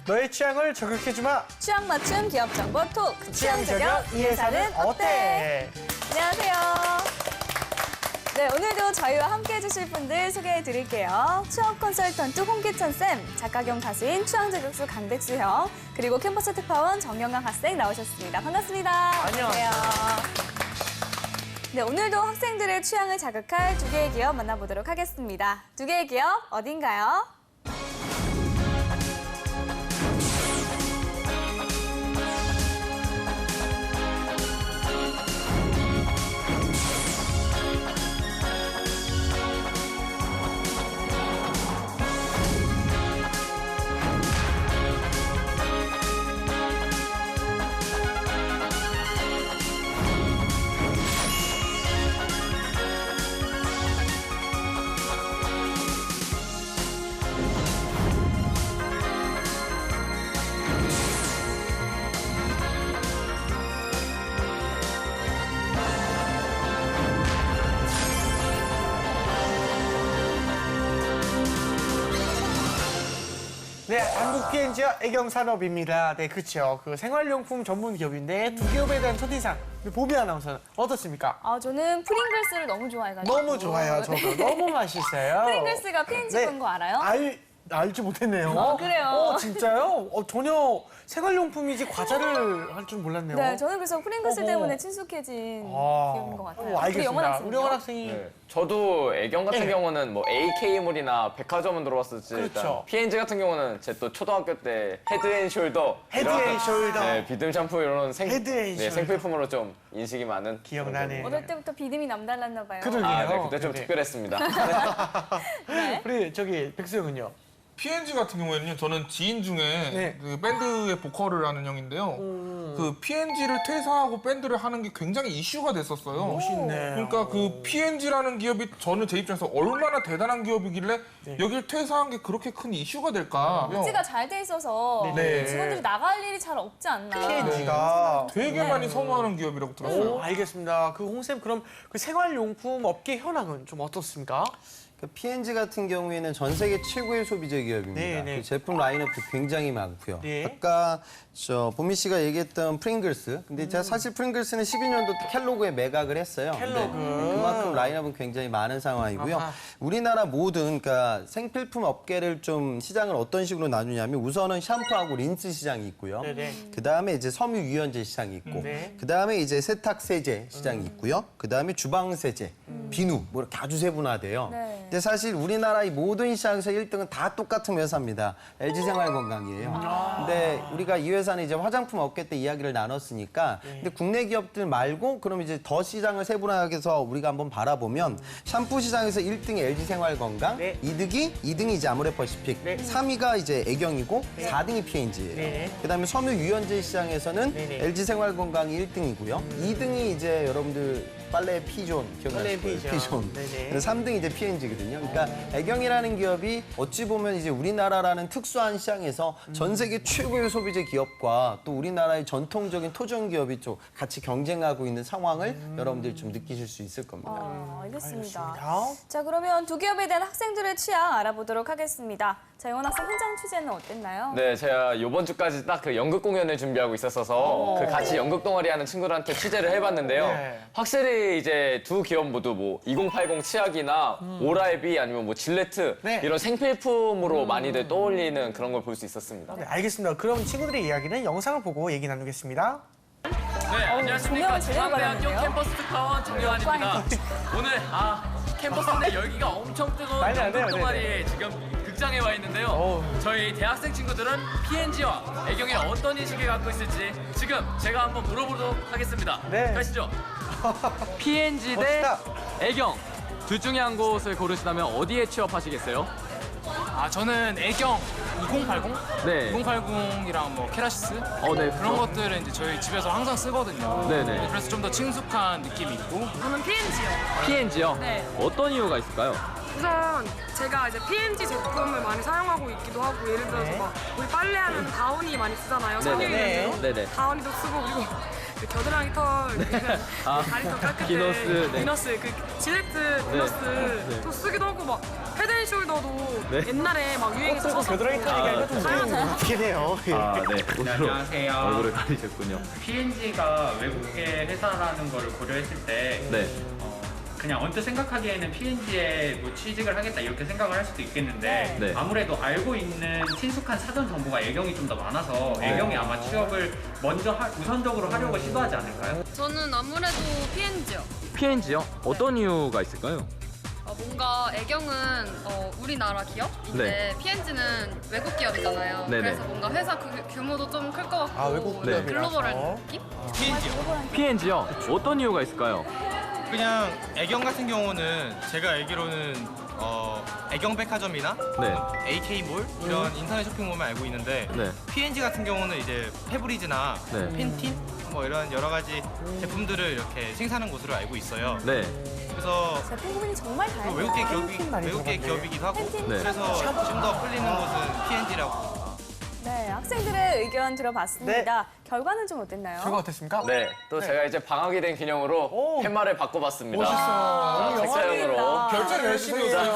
너의 취향을 저격해주마. 취향 맞춤 기업 정보 톡. 취향 저격 이 회사는 어때? 안녕하세요. 네, 오늘도 저희와 함께 해주실 분들 소개해 드릴게요. 취업 컨설턴트 홍기천 쌤, 작가 겸 가수인 취향 저격수 강백수 형, 그리고 캠퍼스 특파원 정영강 학생 나오셨습니다. 반갑습니다. 안녕하세요. 네, 오늘도 학생들의 취향을 자극할 두 개의 기업 만나보도록 하겠습니다. 두 개의 기업 어딘가요? 네, 한국 P&G와 애경산업입니다. 네, 그렇죠. 그 생활용품 전문 기업인데 두 기업에 대한 첫인상, 우리 보미 아나운서는 어떻습니까? 저는 프링글스를 너무 좋아해가지고. 너무 좋아요, 저도. 너무 맛있어요. 프링글스가 P&G 네. 건 거 알아요? 알지 못했네요. 그래요? 진짜요? 전혀 생활용품이지 과자를 할 줄 몰랐네요. 네, 저는 그래서 프링글스 어허. 때문에 친숙해진 기업인 것 같아요. 우리 영원 알겠습니다. 학생은요? 우리 영원 학생이 네, 저도 애경 같은 네. 경우는 뭐 AK몰이나 백화점은 들어왔었지. 그렇죠. 일단 P&G 같은 경우는 제 또 초등학교 때 헤드앤숄더, 헤드앤숄더. 네, 비듬 샴푸 이런 헤드앤숄더. 생필품으로 좀 인식이 많은. 기억나네. 어릴 때부터 비듬이 남달랐나 봐요. 그러게요. 네, 그때 좀 네. 특별했습니다. 네. 우리 저기 백수 형은요? P&G 같은 경우에는요, 저는 지인 중에 네. 그 밴드의 보컬을 하는 형인데요. 그 P&G를 퇴사하고 밴드를 하는 게 굉장히 이슈가 됐었어요. 멋있네. 그러니까 그 P&G라는 기업이 저는 제 입장에서 얼마나 대단한 기업이길래 여길 퇴사한 게 그렇게 큰 이슈가 될까. 복지가 잘 돼 있어서 네. 직원들이 나갈 일이 잘 없지 않나. P&G가 되게 많이 선호하는 기업이라고 들었어요. 알겠습니다. 그 홍쌤 그럼 그 생활용품 업계 현황은 좀 어떻습니까? 그 P&G 같은 경우에는 전 세계 최고의 소비자 기업입니다. 네, 네. 그 제품 라인업도 굉장히 많고요. 네. 아까 보미 씨가 얘기했던 프링글스. 근데 제가 사실 프링글스는 12년도 때 켈로그에 매각을 했어요. 켈로그. 근데 그만큼 라인업은 굉장히 많은 상황이고요. 아하. 우리나라 모든 그러니까 생필품 업계를 좀 시장을 어떤 식으로 나누냐면 우선은 샴푸하고 린스 시장이 있고요. 네네. 그다음에 이제 섬유 유연제 시장이 있고 네. 그다음에 이제 세탁 세제 시장이 있고요. 그다음에 주방 세제, 비누 뭐 이렇게 아주 세분화돼요. 네. 근데 사실 우리나라의 모든 시장에서 1등은 다 똑같은 회사입니다. LG생활건강이에요. 근데 우리가 이 회사는 이제 화장품 업계 때 이야기를 나눴으니까 근데 국내 기업들 말고 그럼 이제 더 시장을 세분화하게 해서 우리가 한번 바라보면 샴푸 시장에서 1등이 LG생활건강, 네. 2등이 이제 아모레퍼시픽, 네. 3위가 이제 애경이고 4등이 P&G예요. 네. 그다음에 섬유 유연제 시장에서는 네네. LG생활건강이 1등이고요. 2등이 이제 여러분들 빨래 피존 빨래 기억나실 거예요. 피존. 네네. 그래서 3등이 이제 P&G거든요. 그러니까 애경이라는 기업이 어찌 보면 이제 우리나라라는 특수한 시장에서 전 세계 최고의 소비재 기업과 또 우리나라의 전통적인 토종 기업이 좀 같이 경쟁하고 있는 상황을 여러분들이 좀 느끼실 수 있을 겁니다. 알겠습니다. 알겠습니다. 자, 그러면 두 기업에 대한 학생들의 취향 알아보도록 하겠습니다. 자, 영원 학생 현장 취재는 어땠나요? 네, 제가 이번 주까지 딱 그 연극 공연을 준비하고 있었어서 그 같이 연극 동아리 하는 친구들한테 취재를 해봤는데요. 네. 확실히 이제 두 기업 모두 뭐 2080 치약이나 오랄비 아니면 뭐 질레트 네. 이런 생필품으로 많이들 떠올리는 그런 걸 볼 수 있었습니다. 네, 알겠습니다. 그럼 친구들의 이야기는 영상을 보고 얘기 나누겠습니다. 네, 안녕하십니까. 조명을 제대로 중앙대학교 받았는데요? 캠퍼스 특파원 정교환입니다. 오늘 캠퍼스 내 열기가 엄청 뜨거운 난리 나네요, 연극 동아리에 지금 극장에 와 있는데요. 저희 대학생 친구들은 P&G와 애경에 어떤 인식을 갖고 있을지 지금 제가 한번 물어보도록 하겠습니다. 네. 가시죠. P&G 대 멋있다. 애경 둘 중에 한 곳을 고르시다면 어디에 취업하시겠어요? 저는 애경 2080? 네. 2080이랑 뭐 케라시스? 네. 그런 것들은 이제 저희 집에서 항상 쓰거든요. 네네. 그래서 좀 더 친숙한 느낌이 있고. 저는 P&G요. P&G요? 네. 어떤 이유가 있을까요? 우선 제가 이제 P&G 제품을 많이 사용하고 있기도 하고 예를 들어서 막 우리 빨래하면 다운이 많이 쓰잖아요. 섬유유연제로. 네네. 다운이도 쓰고 그리고 그 겨드랑이 털, 다리 털 깎을 때 비너스, 네. 비너스, 그 질레트 비너스 또 쓰기도 하고 막 헤드앤숄더도 옛날에 막 유행해서 써서 겨드랑이 털리기가 좀 웃긴 해요. 안녕하세요. 얼굴을 가리셨군요. P&G가 외국계 회사라는 걸 고려했을 때 그냥 언뜻 생각하기에는 P&G에 뭐 취직을 하겠다 이렇게 생각을 할 수도 있겠는데 네. 아무래도 알고 있는 친숙한 사전 정보가 애경이 좀 더 많아서 애경이 아마 취업을 먼저 우선적으로 하려고 시도하지 않을까요? 저는 아무래도 P&G요. P&G요? 어떤 이유가 있을까요? 뭔가 애경은 우리나라 기업인데 P&G는 외국 기업이잖아요. 네네. 그래서 뭔가 회사 규모도 좀 클 것 같고 외국 네. 글로벌한 느낌? P&G요? 어떤 이유가 있을까요? 그냥 애경 같은 경우는 제가 알기로는 애경 백화점이나 네. AK몰 이런 인터넷 쇼핑몰만 알고 있는데 네. P&G 같은 경우는 이제 페브리즈나 네. 펜틴 뭐 이런 여러 가지 제품들을 이렇게 생산하는 곳으로 알고 있어요. 네. 그래서 제품 구분이 정말 또 다양해요. 외국계 기업이기도 하고 펜틴. 네. 그래서 좀 더 끌리는 곳은 P&G라고. 네, 학생들의 의견 들어봤습니다. 결과는 좀 어땠나요? 결과 어땠습니까? 네. 또 제가 이제 방학이 된 기념으로 오. 팻말을 바꿔봤습니다. 멋있어요. 너무 색상으로. 영화입니다. 결제를 열심히 했어요.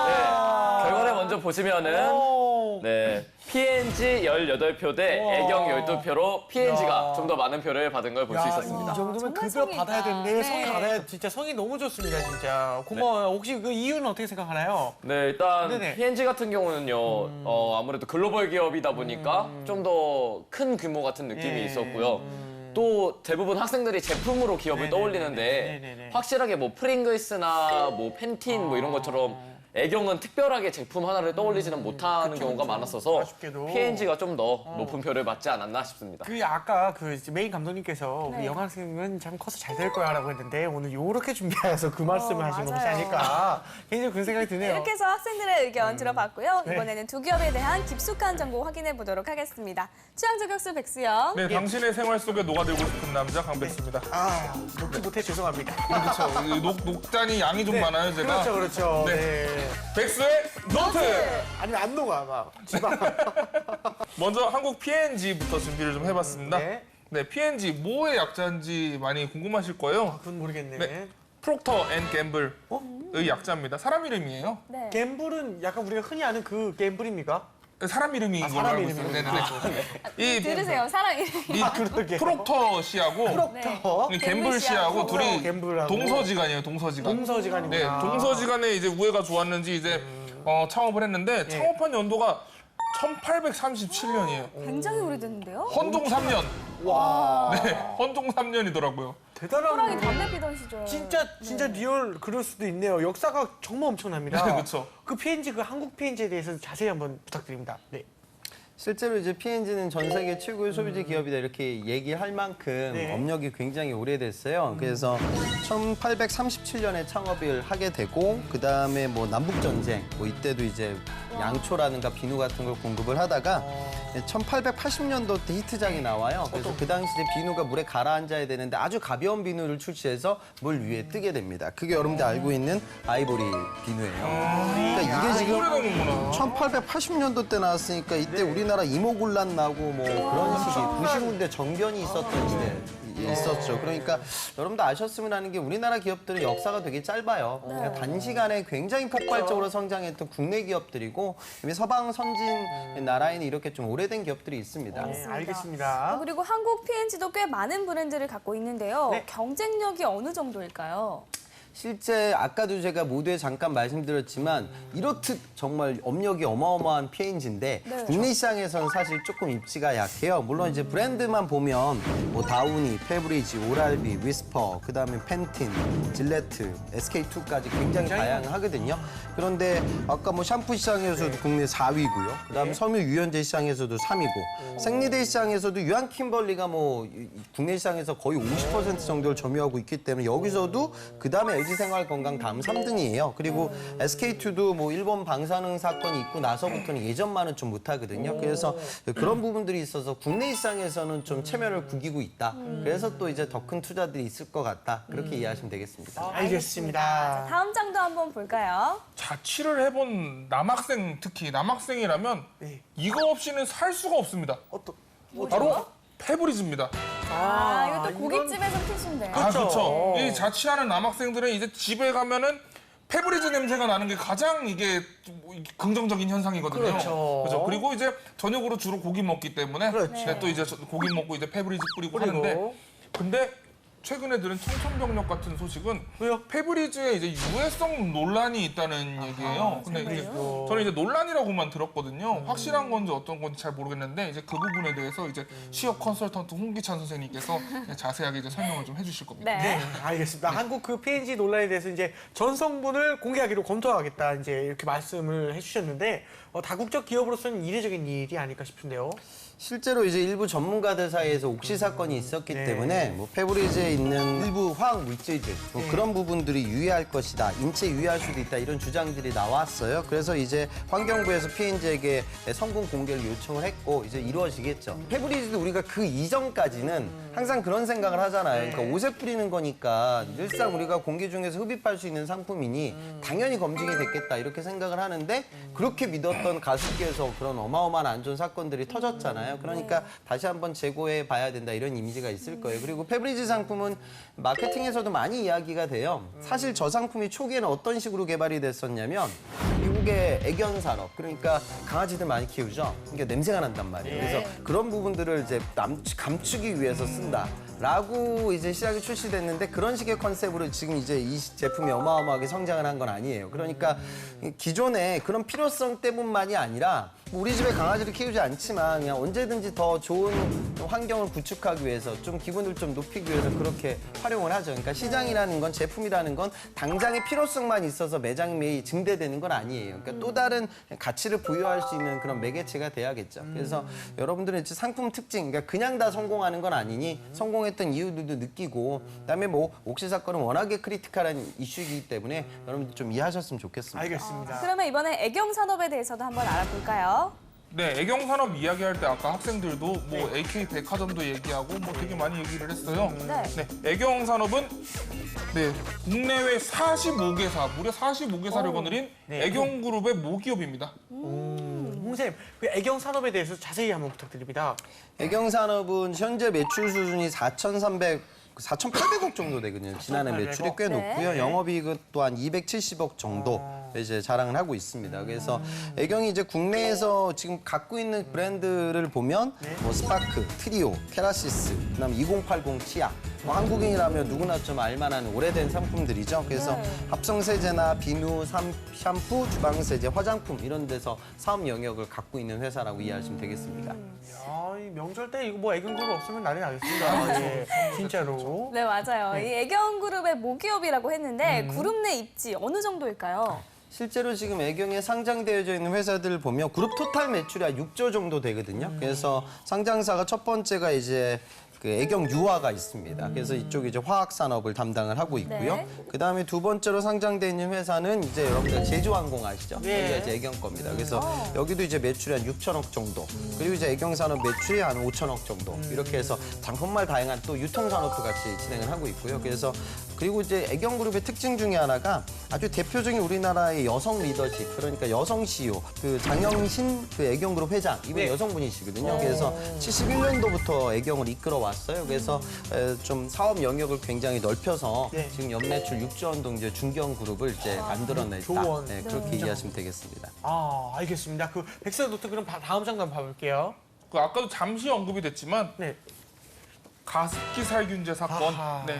네. 결과를 먼저 보시면은 네. P&G 18표 대 우와. 애경 12표로 P&G가 야. 좀 더 많은 표를 받은 걸 볼 수 있었습니다. 이 정도면 정말 급여 성의가. 받아야 되는데 성이 네. 받아야 진짜 성이 너무 좋습니다, 진짜. 고마워요. 혹시 그 이유는 어떻게 생각하나요? 네, 일단 네네. P&G 같은 경우는요, 아무래도 글로벌 기업이다 보니까 좀 더 큰 규모 같은 느낌이 예. 있었고요. 또 대부분 학생들이 제품으로 기업을 네네네. 떠올리는데 네네네. 확실하게 뭐 프링글스나 뭐 펜틴 뭐 이런 것처럼 애경은 특별하게 제품 하나를 떠올리지는 못하는 경우가 많았어서 아쉽게도. P&G가 좀 더 높은 표를 받지 않았나 싶습니다. 그 아까 그 메인 감독님께서 네. 우리 영학생은 참 커서 잘 될 거야라고 했는데 오늘 요렇게 준비해서 그 말씀을 하신 것이 맞아요. 아닐까 개인적으로 그런 생각이 드네요. 이렇게 해서 학생들의 의견 들어봤고요. 네. 이번에는 두 기업에 대한 깊숙한 정보 확인해 보도록 하겠습니다. 취향 저격수 백수영. 네, 당신의 생활 속에 녹아들고 싶은 남자 강백수입니다. 아, 녹지 못해 죄송합니다. 그렇죠. 녹잔이 양이 좀 많아요, 제가. 그렇죠, 그렇죠. 네. 네. 백수의 노트! 아니면 안 녹아, 막. 지방. 먼저 한국 P&G부터 준비를 좀 해봤습니다. 네. 네, P&G 뭐의 약자인지 많이 궁금하실 거예요. 그건 모르겠네. 네. 프록터 앤 갬블의 약자입니다. 사람 이름이에요. 네. 갬블은 약간 우리가 흔히 아는 그 갬블입니까? 사람 이름인 걸로 사람 알고 있어요. 이름이구나. 네네네. 이 들으세요, 사람이. 그러게. 프록터 씨하고 프록터. 이 갬블 씨하고 둘이 갬블하고. 동서지간이에요, 동서지간. 동서지간이구나. 네, 동서지간에 이제 우애가 좋았는지 이제 창업을 했는데 창업한 연도가 1837년이에요. 굉장히 오래됐는데요? 헌동 3년. 와. 네, 헌동 3년이더라고요. 대단한. 호랑이 담배 피던 시절. 진짜 리얼 그럴 수도 있네요. 역사가 정말 엄청납니다. 네, 그쵸. 그 P&G, 그 한국 P&G에 대해서 자세히 한번 부탁드립니다. 네. 실제로 이제 P&G는 전 세계 최고의 소비재 기업이다 이렇게 얘기할 만큼 네. 업력이 굉장히 오래됐어요. 그래서 1837년에 창업을 하게 되고 그다음에 뭐 남북 전쟁 뭐 이때도 이제 양초라든가 비누 같은 걸 공급을 하다가 1880년도 때 히트작이 나와요. 그래서 그 당시 이제 비누가 물에 가라앉아야 되는데 아주 가벼운 비누를 출시해서 물 위에 뜨게 됩니다. 그게 여러분들 알고 있는 아이보리 비누예요. 그러니까 이게 지금 오래된구나. 1880년도 때 나왔으니까 이때 우리나라 이모군란 나고 뭐 그런 시기 90년대 정변이 있었던 시대 있었죠. 그러니까 여러분도 아셨으면 하는 게 우리나라 기업들은 역사가 되게 짧아요. 그러니까 단시간에 굉장히 폭발적으로 성장했던 국내 기업들이고 이미 서방 선진 나라에는 이렇게 좀 오래된 기업들이 있습니다. 네, 알겠습니다. 그리고 한국 P&G도 꽤 많은 브랜드를 갖고 있는데요. 네. 경쟁력이 어느 정도일까요? 실제 아까도 제가 모두에 잠깐 말씀드렸지만 이렇듯 정말 업력이 어마어마한 P&G인데 네. 국내 시장에서는 사실 조금 입지가 약해요. 물론 이제 브랜드만 보면 뭐 다우니, 페브리지, 오랄비, 위스퍼, 그다음에 펜틴, 질레트, SK2까지 굉장히 다양하거든요. 그런데 아까 뭐 샴푸 시장에서도 국내 4위고요. 그다음에 섬유 유연제 시장에서도 3위고 생리대 시장에서도 유한 킴벌리가 뭐 국내 시장에서 거의 50% 정도를 점유하고 있기 때문에 여기서도 그다음에 LG생활건강 다음 3등이에요. 그리고 SK2도 뭐 일본 방사능 사건이 있고 나서부터는 예전만은 좀 못하거든요. 그래서 그런 부분들이 있어서 국내 시장에서는 좀 체면을 구기고 있다. 그래서 또 이제 더 큰 투자들이 있을 것 같다. 그렇게 이해하시면 되겠습니다. 알겠습니다. 다음 장도 한번 볼까요? 자취를 해본 남학생, 특히 남학생이라면 네. 이거 없이는 살 수가 없습니다. 어떤 바로 페브리즈입니다. 이것도 고깃집에서 필수인데. 그렇죠. 이 자취하는 남학생들은 이제 집에 가면은 페브리즈 냄새가 나는 게 가장 이게 긍정적인 현상이거든요. 그렇죠. 그리고 이제 저녁으로 주로 고기 먹기 때문에 또 이제 고기 먹고 이제 페브리즈 뿌리고 하는데 근데 최근에 들은 청천벽력 같은 소식은 페브리즈에 이제 유해성 논란이 있다는 얘기예요. 근데 이제 저는 이제 논란이라고만 들었거든요. 확실한 건지 어떤 건지 잘 모르겠는데 이제 그 부분에 대해서 이제 취업 컨설턴트 홍기찬 선생님께서 자세하게 이제 설명을 좀 해주실 겁니다. 네, 알겠습니다. 한국 그 PNG 논란에 대해서 이제 전 성분을 공개하기로 검토하겠다 이제 이렇게 말씀을 해주셨는데 다국적 기업으로서는 이례적인 일이 아닐까 싶은데요. 실제로 이제 일부 전문가들 사이에서 옥시 사건이 있었기 때문에 뭐 페브리즈에 있는 일부 화학 물질들 뭐 그런 부분들이 유해할 것이다, 인체 유해할 수도 있다 이런 주장들이 나왔어요. 그래서 이제 환경부에서 P&G에게 성분 공개를 요청을 했고 이제 이루어지겠죠. 페브리즈도 우리가 그 이전까지는 항상 그런 생각을 하잖아요. 그러니까 옷에 뿌리는 거니까 늘상 우리가 공기 중에서 흡입할 수 있는 상품이니 당연히 검증이 됐겠다 이렇게 생각을 하는데 그렇게 믿었던 가습기에서 그런 어마어마한 안 좋은 사건들이 터졌잖아요. 그러니까 다시 한번 재고해 봐야 된다 이런 이미지가 있을 거예요. 그리고 페브리즈 상품은 마케팅에서도 많이 이야기가 돼요. 사실 저 상품이 초기에는 어떤 식으로 개발이 됐었냐면 미국의 애견 산업, 그러니까 강아지들 많이 키우죠. 그러니까 냄새가 난단 말이에요. 그래서 그런 부분들을 이제 감추기 위해서 쓴다라고 이제 시작이 출시됐는데 그런 식의 컨셉으로 지금 이제 이 제품이 어마어마하게 성장을 한 건 아니에요. 그러니까 기존에 그런 필요성 때문만이 아니라 우리 집에 강아지를 키우지 않지만 그냥 언제든지 더 좋은 환경을 구축하기 위해서 좀 기분을 좀 높이기 위해서 그렇게 활용을 하죠. 그러니까 시장이라는 건 제품이라는 건 당장의 필요성만 있어서 매장이 증대되는 건 아니에요. 그러니까 또 다른 가치를 부여할 수 있는 그런 매개체가 돼야겠죠. 그래서 여러분들은 이제 상품 특징, 그러니까 그냥 다 성공하는 건 아니니 성공했던 이유들도 느끼고 그다음에 뭐 옥시 사건은 워낙에 크리티컬한 이슈이기 때문에 여러분들 좀 이해하셨으면 좋겠습니다. 알겠습니다. 그러면 이번에 애경 산업에 대해서도 한번 알아볼까요? 네, 애경 산업 이야기할 때 아까 학생들도 뭐 AK 백화점도 얘기하고 뭐 되게 많이 얘기를 했어요. 네. 애경 산업은 국내외 45개사, 무려 45개사를 거느린 애경 그룹의 모기업입니다. 홍쌤, 그 애경 산업에 대해서 자세히 한번 부탁드립니다. 애경 산업은 현재 매출 수준이 4,800억 정도 되거든요. 지난해 매출이 꽤 높고요. 영업이익은 또한 270억 정도 이제 자랑을 하고 있습니다. 그래서 애경이 이제 국내에서 지금 갖고 있는 브랜드를 보면 뭐 스파크, 트리오, 케라시스, 그다음 2080 치아. 뭐 한국인이라면 누구나 좀 알만한 오래된 상품들이죠. 그래서 합성 세제나 비누, 샴푸, 주방 세제, 화장품 이런 데서 사업 영역을 갖고 있는 회사라고 이해하시면 되겠습니다. 이 명절 때 이거 뭐 애경 그룹 없으면 난리 나겠습니다. 예, 진짜로. 네, 맞아요. 이 애경 그룹의 모기업이라고 했는데 그룹 내 입지 어느 정도일까요? 실제로 지금 애경에 상장되어져 있는 회사들을 보면 그룹 토탈 매출이 한 6조 정도 되거든요. 그래서 상장사가 첫 번째가 이제 그 애경 유화가 있습니다. 그래서 이쪽이 이제 화학 산업을 담당을 하고 있고요. 그다음에 두 번째로 상장돼 있는 회사는 이제 여러분들 제주항공 아시죠? 여기가 이제 애경 겁니다. 그래서 여기도 이제 매출이 한 6천억 정도. 그리고 이제 애경 산업 매출이 한 5천억 정도. 이렇게 해서 정말 다양한 또 유통 산업도 같이 진행을 하고 있고요. 그래서 그리고 이제 애경 그룹의 특징 중에 하나가 아주 대표적인 우리나라의 여성 리더십, 그러니까 여성 CEO, 그 장영신 그 애경 그룹 회장, 이분 여성분이시거든요. 그래서 71년도부터 애경을 이끌어 왔어요. 그래서 좀 사업 영역을 굉장히 넓혀서 지금 연매출 6조 원 동지 중견 그룹을 이제 만들어냈다. 그렇게 이해하시면 되겠습니다. 알겠습니다. 그 백설노트 그럼 다음 장면 봐볼게요. 그 아까도 잠시 언급이 됐지만 가습기 살균제 사건,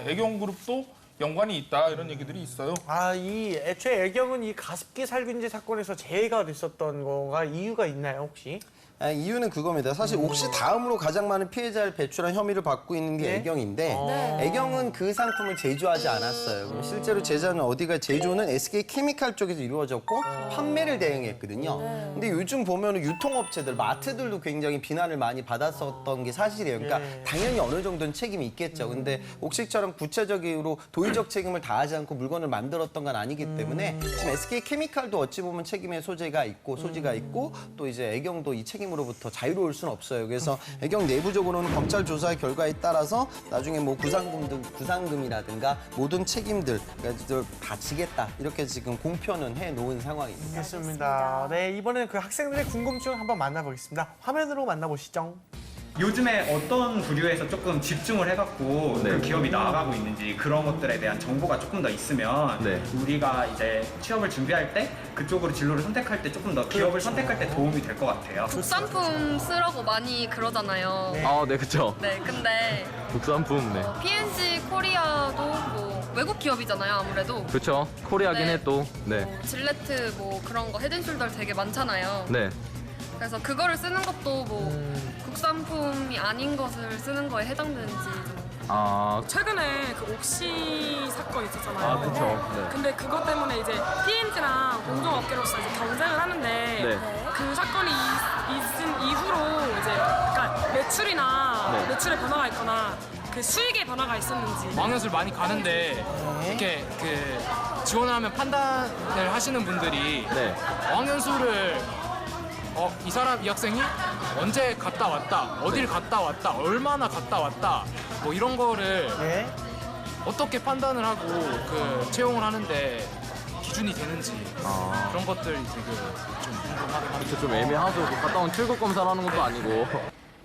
애경 그룹도 연관이 있다 이런 얘기들이 있어요. 이 애초에 애경은 이 가습기 살균제 사건에서 제외가 됐었던 거가 이유가 있나요, 혹시? 이유는 그겁니다. 사실 옥시 다음으로 가장 많은 피해자를 배출한 혐의를 받고 있는 게 애경인데 애경은 그 상품을 제조하지 않았어요. 그럼 실제로 제조는 어디가 제조는 SK케미칼 쪽에서 이루어졌고 판매를 대행했거든요. 근데 요즘 보면 유통업체들, 마트들도 굉장히 비난을 많이 받았었던 게 사실이에요. 그러니까 당연히 어느 정도는 책임이 있겠죠. 근데 옥시처럼 구체적으로 도의적 책임을 다하지 않고 물건을 만들었던 건 아니기 때문에 지금 SK케미칼도 어찌 보면 책임의 소지가 있고 또 이제 애경도 이 책임 으로부터 자유로울 수는 없어요. 그래서 애경 내부적으로는 검찰 조사의 결과에 따라서 나중에 뭐 구상금이라든가 모든 책임들 다 지겠다 이렇게 지금 공표는 해놓은 상황입니다. 알겠습니다. 네, 이번에는 그 학생들의 궁금증 한번 만나보겠습니다. 화면으로 만나보시죠. 요즘에 어떤 부류에서 조금 집중을 해갖고 그 기업이 나아가고 있는지 그런 것들에 대한 정보가 조금 더 있으면 우리가 이제 취업을 준비할 때 그쪽으로 진로를 선택할 때 조금 더 기업을 선택할 때 도움이 될 것 같아요. 국산품 쓰라고 많이 그러잖아요. 아, 네, 그쵸. 네, 근데 국산품, 네. P&G 코리아도 뭐 외국 기업이잖아요, 아무래도. 그쵸. 코리아긴 네. 해 또. 네. 뭐 질레트 뭐 그런 거 헤드앤숄더 되게 많잖아요. 네. 그래서 그거를 쓰는 것도 뭐 국산품이 아닌 것을 쓰는 거에 해당되는지 좀. 아, 최근에 그 옥시 사건 있었잖아요. 그쵸. 네. 근데 그것 때문에 이제 P&G랑 공동업계로서 이제 경쟁을 하는데 네. 그 사건이 있은 이후로 이제 그러니까 매출이나 매출의 변화가 있거나 그 수익의 변화가 있었는지. 망연수를 많이 가는데 이렇게 그 지원을 하면 판단을 하시는 분들이 망연수를 이 학생이 언제 갔다 왔다, 어딜 갔다 왔다, 얼마나 갔다 왔다, 뭐 이런 거를 어떻게 판단을 하고 그 채용을 하는데 기준이 되는지 그런 것들이 되게 좀 궁금하긴 합니다. 좀 애매하죠. 갔다 온 출국 검사라는 것도 아니고.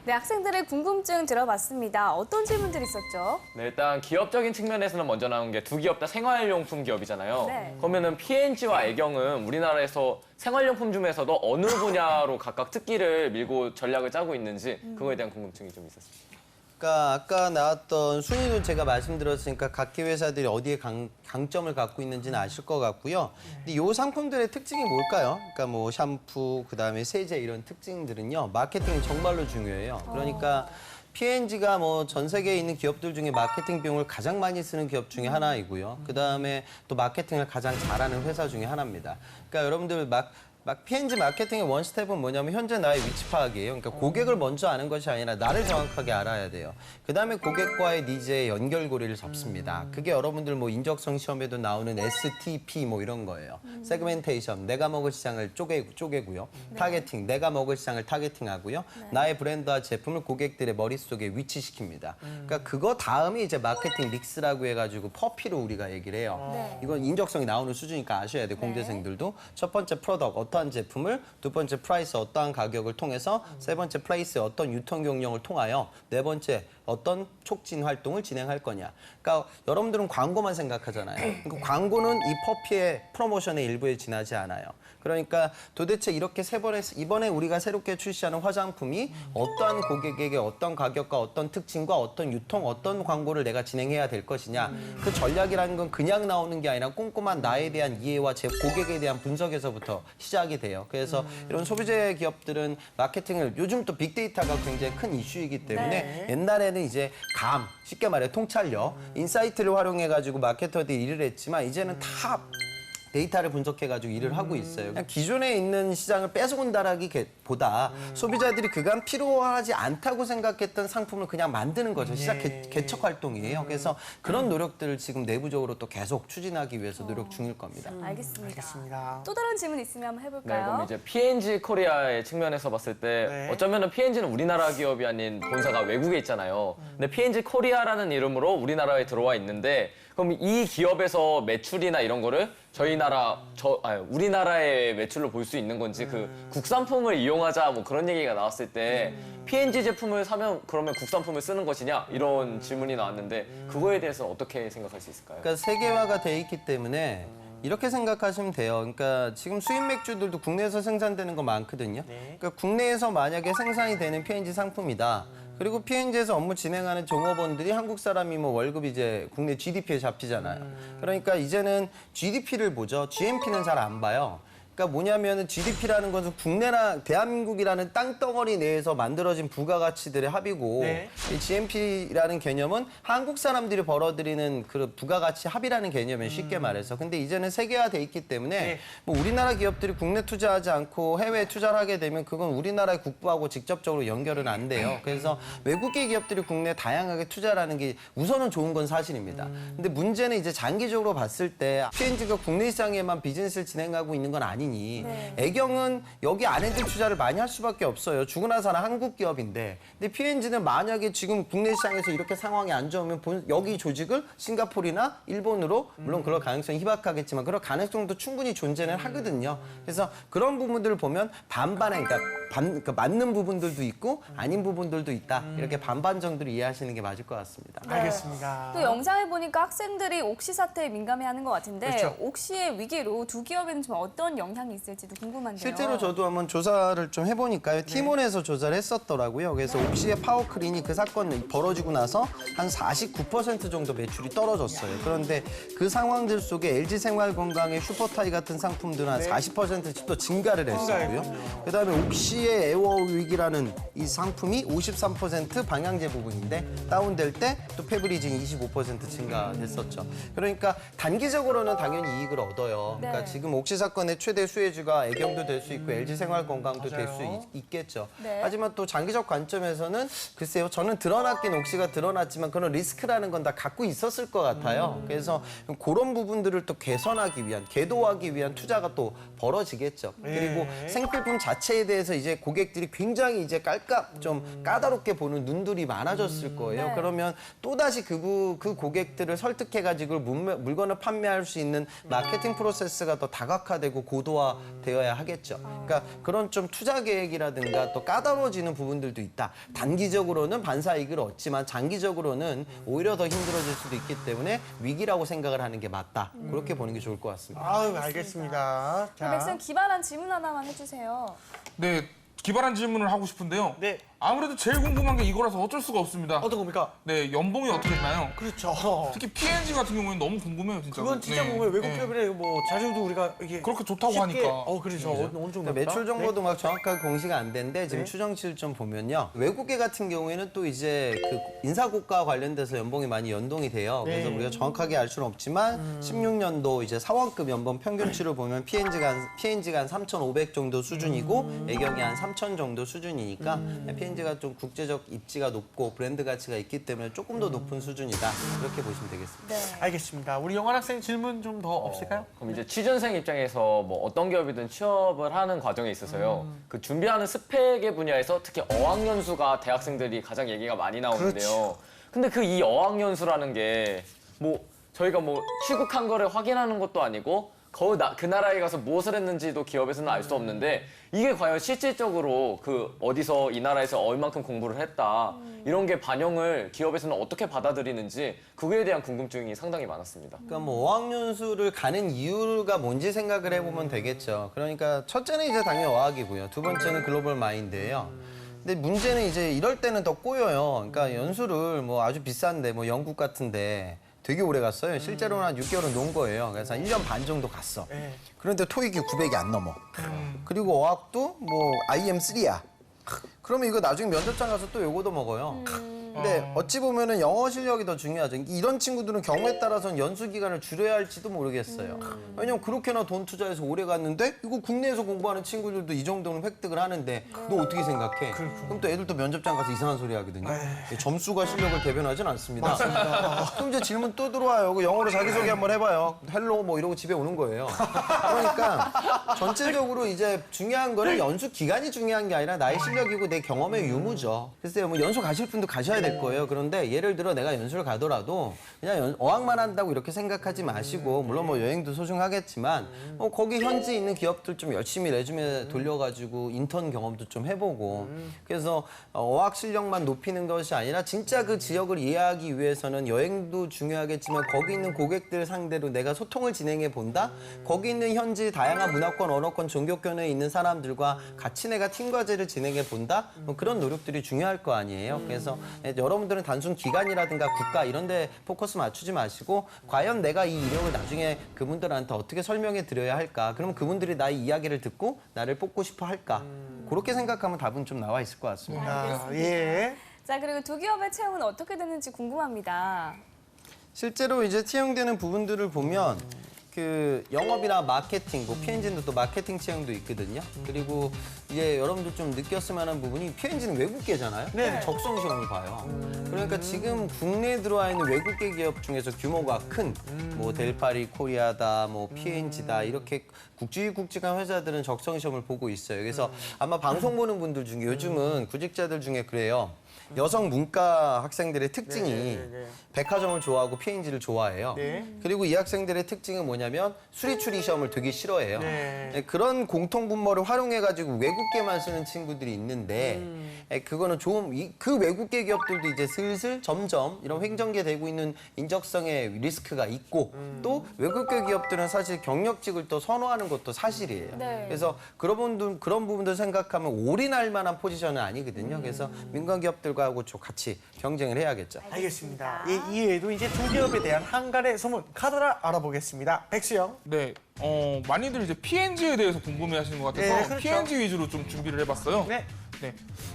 네, 학생들의 궁금증 들어봤습니다. 어떤 질문들이 있었죠? 네, 일단 기업적인 측면에서는 먼저 나온 게 두 기업 다 생활용품 기업이잖아요. 네. 그러면은 P&G와 애경은 우리나라에서 생활용품 중에서도 어느 분야로 각각 특기를 밀고 전략을 짜고 있는지 그거에 대한 궁금증이 좀 있었습니다. 그러니까 아까 나왔던 순위도 제가 말씀드렸으니까 각기 회사들이 어디에 강점을 갖고 있는지는 아실 것 같고요. 근데 이 상품들의 특징이 뭘까요? 그러니까 뭐 샴푸, 그다음에 세제 이런 특징들은요. 마케팅이 정말로 중요해요. 그러니까 P&G가 뭐 전 세계에 있는 기업들 중에 마케팅 비용을 가장 많이 쓰는 기업 중에 하나이고요. 그다음에 또 마케팅을 가장 잘하는 회사 중에 하나입니다. 그러니까 여러분들 P&G 마케팅의 원스텝은 뭐냐면 현재 나의 위치 파악이에요. 그러니까 고객을 먼저 아는 것이 아니라 나를 정확하게 알아야 돼요. 그다음에 고객과의 니즈의 연결고리를 잡습니다. 그게 여러분들 뭐 인적성 시험에도 나오는 STP 뭐 이런 거예요. 세그멘테이션, 내가 먹을 시장을 쪼개고요. 타겟팅, 내가 먹을 시장을 타겟팅하고요. 나의 브랜드와 제품을 고객들의 머릿속에 위치시킵니다. 그러니까 그거 다음이 이제 마케팅 믹스라고 해가지고 퍼피로 우리가 얘기를 해요. 이건 인적성이 나오는 수준이니까 아셔야 돼요. 공대생들도. 첫 번째 프로덕트, 어떠한 제품을, 두 번째 프라이스, 어떠한 가격을 통해서, 세 번째 플레이스, 어떤 유통 경영을 통하여, 네 번째 어떤 촉진 활동을 진행할 거냐. 그러니까 여러분들은 광고만 생각하잖아요. 그러니까 광고는 이 퍼피의 프로모션의 일부에 지나지 않아요. 그러니까 도대체 이렇게 이번에 우리가 새롭게 출시하는 화장품이 어떠한 고객에게 어떤 가격과 어떤 특징과 어떤 유통, 어떤 광고를 내가 진행해야 될 것이냐. 그 전략이라는 건 그냥 나오는 게 아니라 꼼꼼한 나에 대한 이해와 제 고객에 대한 분석에서부터 시작이 돼요. 그래서 이런 소비재 기업들은 마케팅을 요즘 또 빅데이터가 굉장히 큰 이슈이기 때문에 옛날에는 이제 쉽게 말해 통찰력, 인사이트를 활용해가지고 마케터들이 일을 했지만 이제는 다 데이터를 분석해가지고 일을 하고 있어요. 그냥 기존에 있는 시장을 뺏어온다라기보다 소비자들이 그간 필요하지 않다고 생각했던 상품을 그냥 만드는 거죠. 시장 개척 활동이에요. 그래서 그런 노력들을 지금 내부적으로 또 계속 추진하기 위해서 노력 중일 겁니다. 알겠습니다. 또 다른 질문 있으면 한번 네, 해볼까요? 그럼 이제 P&G 코리아의 측면에서 봤을 때 어쩌면은 P&G는 우리나라 기업이 아닌 본사가 외국에 있잖아요. 근데 P&G 코리아라는 이름으로 우리나라에 들어와 있는데 그럼 이 기업에서 매출이나 이런 거를 우리나라의 매출로 볼 수 있는 건지 그 국산품을 이용하자 뭐 그런 얘기가 나왔을 때 P&G 제품을 사면 그러면 국산품을 쓰는 것이냐 이런 질문이 나왔는데 그거에 대해서 어떻게 생각할 수 있을까요? 그러니까 세계화가 돼 있기 때문에 이렇게 생각하시면 돼요. 그러니까 지금 수입 맥주들도 국내에서 생산되는 거 많거든요. 그러니까 국내에서 만약에 생산이 되는 P&G 상품이다. 그리고 P&G에서 업무 진행하는 종업원들이 한국 사람이 뭐 월급 이제 국내 GDP에 잡히잖아요. 그러니까 이제는 GDP를 보죠. GNP는 잘 안 봐요. 그러니까 뭐냐면은 GDP라는 것은 국내나 대한민국이라는 땅덩어리 내에서 만들어진 부가가치들의 합이고 이 GNP라는 개념은 한국 사람들이 벌어들이는 그 부가가치 합이라는 개념이에요. 쉽게 말해서. 근데 이제는 세계화돼 있기 때문에 뭐 우리나라 기업들이 국내 투자하지 않고 해외에 투자를 하게 되면 그건 우리나라의 국부하고 직접적으로 연결은 안 돼요. 그래서 외국계 기업들이 국내에 다양하게 투자를 게 우선은 좋은 건 사실입니다. 근데 문제는 이제 장기적으로 봤을 때 P&G가 국내 시장에만 비즈니스를 진행하고 있는 건 아니니 애경은 여기 안에들 투자를 많이 할 수밖에 없어요. 죽으나 사나 한국 기업인데. 근데 P&G는 만약에 지금 국내 시장에서 이렇게 상황이 안 좋으면 여기 조직을 싱가포르나 일본으로 물론 그럴 가능성이 희박하겠지만 그럴 가능성도 충분히 존재는 하거든요. 그래서 그런 부분들을 보면 반반의 그러니까 그러니까 맞는 부분들도 있고 아닌 부분들도 있다. 이렇게 반반 정도로 이해하시는 게 맞을 것 같습니다. 알겠습니다. 또 영상을 보니까 학생들이 옥시 사태에 민감해하는 것 같은데 그렇죠. 옥시의 위기로 두 기업에는 좀 어떤 영향이 있을지도 궁금한데요. 실제로 저도 한번 조사를 좀 해보니까요. 티몬에서 조사를 했었더라고요. 그래서 옥시의 파워크린이 그 사건이 벌어지고 나서 한 49% 정도 매출이 떨어졌어요. 그런데 그 상황들 속에 LG생활건강의 슈퍼타이 같은 상품들은 한 40%씩 또 증가를 했었고요. 그다음에 옥시의 에어 위기라는 이 상품이 53% 방향제 부분인데 다운될 때 또 페브리즈는 25% 증가됐었죠. 그러니까 단기적으로는 당연히 이익을 얻어요. 그러니까 네. 지금 옥시 사건의 최대 수혜주가 애경도 될 수 있고 LG생활건강도 될 수 있겠죠. 네. 하지만 또 장기적 관점에서는 글쎄요, 저는 드러났긴 옥시가 드러났지만 그런 리스크라는 건 다 갖고 있었을 것 같아요. 그래서 그런 부분들을 또 개선하기 위한, 계도하기 위한 투자가 또 벌어지겠죠. 그리고 생필품 자체에 대해서 이제 고객들이 굉장히 이제 좀 까다롭게 보는 눈들이 많아졌을 거예요. 네. 그러면 또다시 그 고객들을 설득해가지고 물건을 판매할 수 있는 마케팅 프로세스가 더 다각화되고 고도화되어야 하겠죠. 그러니까 그런 좀 투자 계획이라든가 또 까다로워지는 부분들도 있다. 단기적으로는 반사이익을 얻지만 장기적으로는 오히려 더 힘들어질 수도 있기 때문에 위기라고 생각을 하는 게 맞다. 그렇게 보는 게 좋을 것 같습니다. 아유, 알겠습니다. 백쌤 기발한 질문 하나만 해주세요. 네, 기발한 질문을 하고 싶은데요. 네. 아무래도 제일 궁금한 게 이거라서 어쩔 수가 없습니다. 어떤 겁니까? 네, 연봉이 어떻게 되나요? 그렇죠. 특히 P&G 같은 경우에는 너무 궁금해요, 진짜. 그건 진짜 네. 보면 외국 네. 기업이라 뭐 자료도 우리가 이게 그렇게 좋다고 쉽게- 하니까. 그렇죠. 어느 정도 그러니까 매출 정보도 막 정확하게 공시가 안 되는데 지금 네. 추정치를 좀 보면요. 외국계 같은 경우에는 또 이제 그 인사고과 관련돼서 연봉이 많이 연동이 돼요. 그래서 네. 우리가 정확하게 알 수는 없지만 16년도 이제 사원급 연봉 평균치를 보면 P&G가 한 3,500 정도 수준이고 애경이 한 3,000 정도 수준이니까 P&G가 좀 국제적 입지가 높고 브랜드 가치가 있기 때문에 조금 더 높은 수준이다. 이렇게 보시면 되겠습니다. 네. 알겠습니다. 우리 영환 학생 질문 좀 더 없을까요? 그럼 이제 취준생 입장에서 뭐 어떤 기업이든 취업을 하는 과정에 있어서요. 그 준비하는 스펙의 분야에서 특히 어학연수가 대학생들이 가장 얘기가 많이 나오는데요. 근데 그 이 어학연수라는 게 뭐 저희가 뭐 취국한 거를 확인하는 것도 아니고 그 나라에 가서 무엇을 했는지도 기업에서는 알 수 없는데 이게 과연 실질적으로 그 어디서 이 나라에서 얼만큼 공부를 했다 이런 게 반영을 기업에서는 어떻게 받아들이는지 그거에 대한 궁금증이 상당히 많았습니다. 그러니까 뭐 어학연수를 가는 이유가 뭔지 생각을 해보면 되겠죠. 그러니까 첫째는 이제 당연히 어학이고요. 두 번째는 글로벌 마인드예요. 근데 문제는 이제 이럴 때는 더 꼬여요. 그러니까 연수를 뭐 아주 비싼데 뭐 영국 같은데 되게 오래 갔어요. 실제로는 한 6개월은 논 거예요. 그래서 한 1년 반 정도 갔어. 그런데 토익이 900이 안 넘어. 그리고 어학도 뭐 IM3야. 그러면 이거 나중에 면접장 가서 또 요거도 먹어요. 근데 어찌 보면은 영어 실력이 더 중요하죠. 이런 친구들은 경우에 따라서는 연수 기간을 줄여야 할지도 모르겠어요. 왜냐면 그렇게나 돈 투자해서 오래 갔는데 이거 국내에서 공부하는 친구들도 이 정도는 획득을 하는데 너 어떻게 생각해? 그럼 또 애들 또 면접장 가서 이상한 소리 하거든요. 점수가 실력을 대변하진 않습니다. 그럼 이제 질문 또 들어와요. 그 영어로 자기소개 한번 해봐요. 헬로 뭐 이러고 집에 오는 거예요. 그러니까 전체적으로 이제 중요한 거는 연수 기간이 중요한 게 아니라 나의 실력이고 내 경험의 유무죠. 글쎄요, 뭐 연수 가실 분도 가셔야 될 거예요. 그런데 예를 들어 내가 연수를 가더라도 그냥 어학만 한다고 이렇게 생각하지 마시고 물론 뭐 여행도 소중하겠지만 뭐 거기 현지 있는 기업들 좀 열심히 레주메 돌려가지고 인턴 경험도 좀 해보고 그래서 어학 실력만 높이는 것이 아니라 진짜 그 지역을 이해하기 위해서는 여행도 중요하겠지만 거기 있는 고객들 상대로 내가 소통을 진행해 본다. 거기 있는 현지 다양한 문화권, 언어권, 종교권에 있는 사람들과 같이 내가 팀 과제를 진행해 본다. 뭐 그런 노력들이 중요할 거 아니에요. 그래서 여러분들은 단순 기관이라든가 국가 이런 데 포커스 맞추지 마시고 과연 내가 이 이력을 나중에 그분들한테 어떻게 설명해 드려야 할까? 그러면 그분들이 나의 이야기를 듣고 나를 뽑고 싶어 할까? 그렇게 생각하면 답은 좀 나와 있을 것 같습니다. 예. 자, 그리고 두 기업의 채용은 어떻게 되는지 궁금합니다. 실제로 이제 채용되는 부분들을 보면 그 영업이나 마케팅, 뭐 P&G는 또 마케팅 채용도 있거든요. 그리고 이제 여러분들 좀 느꼈을 만한 부분이 P&G는 외국계잖아요. 네. 적성 시험을 봐요. 그러니까 지금 국내에 들어와 있는 외국계 기업 중에서 규모가 큰 뭐 델파리 코리아다, 뭐 P&G다 이렇게 굵직굵직한 회사들은 적성 시험을 보고 있어요. 그래서 아마 방송 보는 분들 중에 요즘은 구직자들 중에 그래요. 여성 문과 학생들의 특징이 백화점을 좋아하고 P&G를 좋아해요. 그리고 이 학생들의 특징은 뭐냐면 수리추리 시험을 되게 싫어해요. 그런 공통 분모를 활용해가지고 외국 외국계만 쓰는 친구들이 있는데 그거는 그 외국계 기업들도 이제 슬슬 점점 이런 횡전계 되고 있는 인적성의 리스크가 있고 또 외국계 기업들은 사실 경력직을 또 선호하는 것도 사실이에요. 네. 그래서 그런 부분들 생각하면 올인할 만한 포지션은 아니거든요. 그래서 민간 기업들과 같이 경쟁을 해야겠죠. 알겠습니다. 이외에도 이제 두 기업에 대한 한간의 소문 카더라 알아보겠습니다. 백수영. 네, 많이들 이제 P&G에 대해서 궁금해하시는 것 같아서 네, 그렇죠. P&G 위주로 좀 준비를 해봤어요. 네. 네,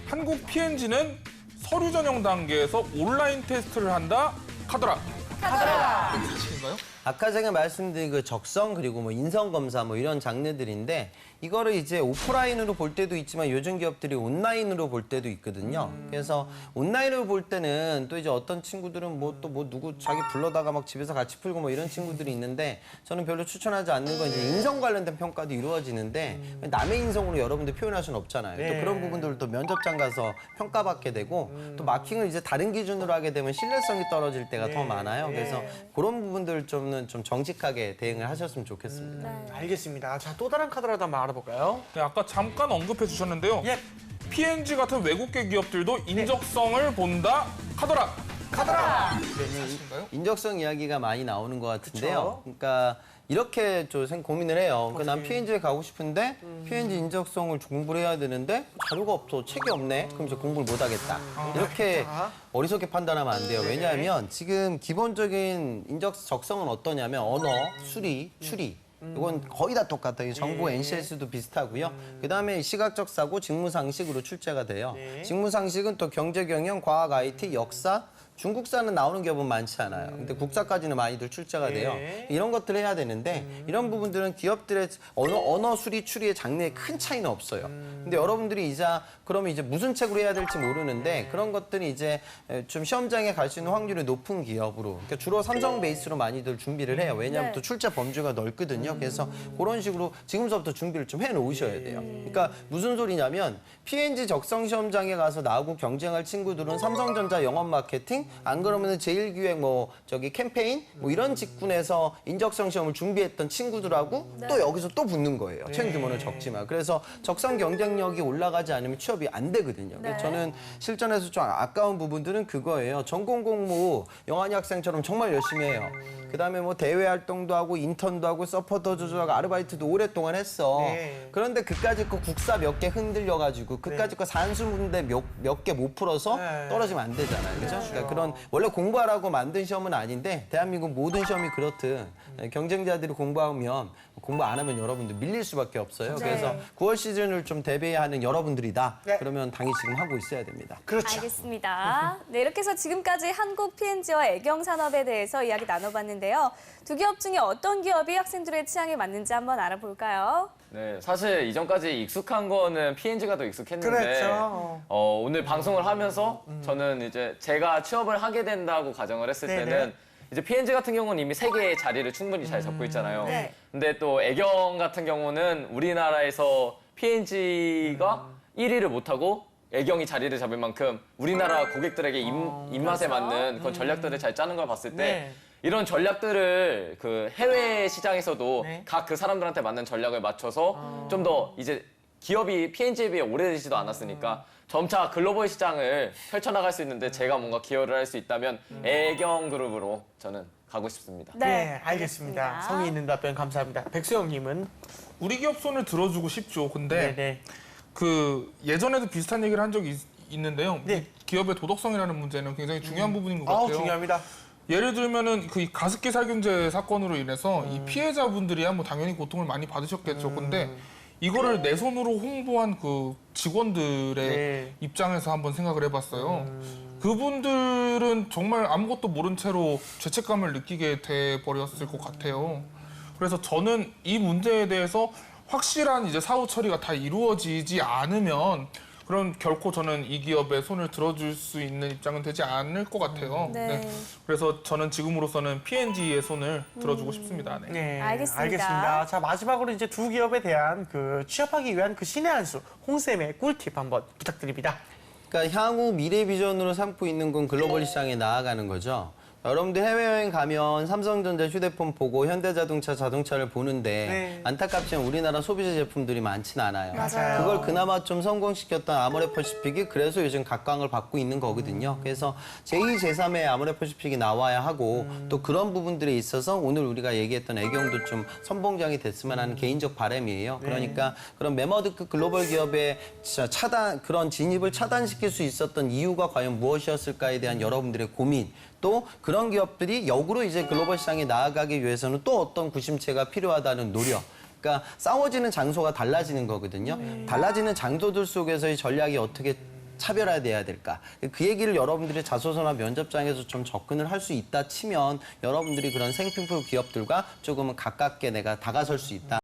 한국 P&G는 서류 전형 단계에서 온라인 테스트를 한다. 카더라. 사실인가요? 아까 제가 말씀드린 그 적성 그리고 뭐 인성 검사 뭐 이런 장르들인데 이거를 이제 오프라인으로 볼 때도 있지만 요즘 기업들이 온라인으로 볼 때도 있거든요. 그래서 온라인으로 볼 때는 또 이제 어떤 친구들은 뭐 누구 자기 불러다가 막 집에서 같이 풀고 뭐 이런 친구들이 있는데 저는 별로 추천하지 않는 건 이제 인성 관련된 평가도 이루어지는데 남의 인성으로 여러분들 표현할 수는 없잖아요. 네. 또 그런 부분들을 또 면접장 가서 평가받게 되고 또 마킹을 이제 다른 기준으로 하게 되면 신뢰성이 떨어질 때가 더 많아요. 그래서 그런 부분들 좀 정직하게 대응을 하셨으면 좋겠습니다. 알겠습니다. 자, 또 다른 카더라도 한번 알아볼까요? 네, 아까 잠깐 언급해 주셨는데요. 예. P&G 같은 외국계 기업들도 인적성을 본다. 카더라. 네, 사실인가요? 인적성 이야기가 많이 나오는 것 같은데요. 그러니까 이렇게 좀 고민을 해요. 그러니까 난 P&G에 가고 싶은데 P&G 인적성을 공부를 해야 되는데 자료가 없어, 책이 없네. 그럼 이제 공부를 못 하겠다. 이렇게 어리석게 판단하면 안 돼요. 왜냐하면 지금 기본적인 적성은 어떠냐면 언어, 수리, 추리. 이건 거의 다 똑같아요. 정부 NCS도 비슷하고요. 그다음에 시각적 사고, 직무상식으로 출제가 돼요. 직무상식은 또 경제 경영, 과학 IT, 역사, 중국사는 나오는 기업은 많지 않아요. 근데 국사까지는 많이들 출제가 돼요. 이런 것들을 해야 되는데 이런 부분들은 기업들의 언어 수리 추리의 장르에 큰 차이는 없어요. 근데 여러분들이 그러면 이제 무슨 책으로 해야 될지 모르는데 그런 것들이 이제 좀 시험장에 갈 수 있는 확률이 높은 기업으로 그러니까 주로 삼성 베이스로 많이들 준비를 해요. 왜냐하면 또 출제 범주가 넓거든요. 그래서 그런 식으로 지금서부터 준비를 좀 해놓으셔야 돼요. 그러니까 무슨 소리냐면 P&G 적성 시험장에 가서 나오고 경쟁할 친구들은 삼성전자 영업 마케팅 안 그러면은 제일기획 캠페인 이런 직군에서 인적성 시험을 준비했던 친구들하고 또 여기서 또 붙는 거예요. 책 규모는 적지만. 그래서 적성 경쟁력이 올라가지 않으면 취업이 안 되거든요. 그래서 저는 실전에서 좀 아까운 부분들은 그거예요. 전공 공부 영환이 학생처럼 정말 열심히 해요. 그다음에 대외 활동도 하고 인턴도 하고 서포터도 하고 아르바이트도 오랫동안 했어. 그런데 그까짓 거 국사 몇 개 흔들려가지고 그까짓 거 산수 문제 몇 개 못 풀어서 떨어지면 안 되잖아요. 그렇죠? 그러니까 그런 원래 공부하라고 만든 시험은 아닌데 대한민국 모든 시험이 그렇듯 경쟁자들이 공부하면 공부 안 하면 여러분들 밀릴 수밖에 없어요. 그래서 9월 시즌을 좀 대비하는 여러분들이다. 그러면 당연히 지금 하고 있어야 됩니다. 그렇죠. 알겠습니다. 네, 이렇게 해서 지금까지 한국 P&G와 애경 산업에 대해서 이야기 나눠봤는데요. 두 기업 중에 어떤 기업이 학생들의 취향에 맞는지 한번 알아볼까요? 네, 사실 이전까지 익숙한 거는 P&G가 더 익숙했는데 그렇죠. 오늘 방송을 하면서 저는 이제 제가 취업을 하게 된다고 가정을 했을 때는 이제 P&G 같은 경우는 이미 세계의 자리를 충분히 잘 잡고 있잖아요. 근데 또 애경 같은 경우는 우리나라에서 P&G가 1위를 못하고 애경이 자리를 잡을 만큼 우리나라 고객들에게 입맛에 맞는 그런 전략들을 잘 짜는 걸 봤을 때 이런 전략들을 그 해외 시장에서도 각 그 사람들한테 맞는 전략을 맞춰서 좀 더 이제 기업이 P&G에 비해 오래되지도 않았으니까 점차 글로벌 시장을 펼쳐나갈 수 있는데 제가 뭔가 기여를 할 수 있다면 애경 그룹으로 저는 가고 싶습니다. 네, 알겠습니다. 성의 있는 답변 감사합니다. 백수영님은? 우리 기업 손을 들어주고 싶죠. 근데 그 예전에도 비슷한 얘기를 한 적이 있는데요. 기업의 도덕성이라는 문제는 굉장히 중요한 부분인 것 같아요. 중요합니다. 예를 들면은 그 가습기 살균제 사건으로 인해서 이 피해자분들이야 당연히 고통을 많이 받으셨겠죠. 근데 이거를 내 손으로 홍보한 그 직원들의 입장에서 한번 생각을 해봤어요. 그분들은 정말 아무것도 모른 채로 죄책감을 느끼게 돼 버렸을 것 같아요. 그래서 저는 이 문제에 대해서 확실한 이제 사후 처리가 다 이루어지지 않으면 그럼 결코 저는 이 기업에 손을 들어줄 수 있는 입장은 되지 않을 것 같아요. 그래서 저는 지금으로서는 P&G의 손을 들어주고 싶습니다. 알겠습니다. 자, 마지막으로 이제 두 기업에 대한 그 취업하기 위한 그 신의 한 수, 홍쌤의 꿀팁 한번 부탁드립니다. 그러니까 향후 미래 비전으로 삼고 있는 건 글로벌 시장에 나아가는 거죠. 여러분들 해외여행 가면 삼성전자 휴대폰 보고 현대자동차 자동차를 보는데 네. 안타깝지만 우리나라 소비자 제품들이 많진 않아요. 맞아요. 그걸 그나마 좀 성공시켰던 아모레퍼시픽이 그래서 요즘 각광을 받고 있는 거거든요. 그래서 제2, 제3의 아모레퍼시픽이 나와야 하고 또 그런 부분들에 있어서 오늘 우리가 얘기했던 애경도 좀 선봉장이 됐으면 하는 개인적 바람이에요. 그러니까 그런 매머드급 글로벌 기업의 그런 진입을 차단시킬 수 있었던 이유가 과연 무엇이었을까에 대한 여러분들의 고민, 또 그런 기업들이 역으로 이제 글로벌 시장에 나아가기 위해서는 또 어떤 구심체가 필요하다는 노력. 그러니까 싸워지는 장소가 달라지는 거거든요. 달라지는 장소들 속에서의 전략이 어떻게 차별화돼야 될까? 그 얘기를 여러분들이 자소서나 면접장에서 좀 접근을 할 수 있다 치면 여러분들이 그런 생필품 기업들과 조금은 가깝게 내가 다가설 수 있다.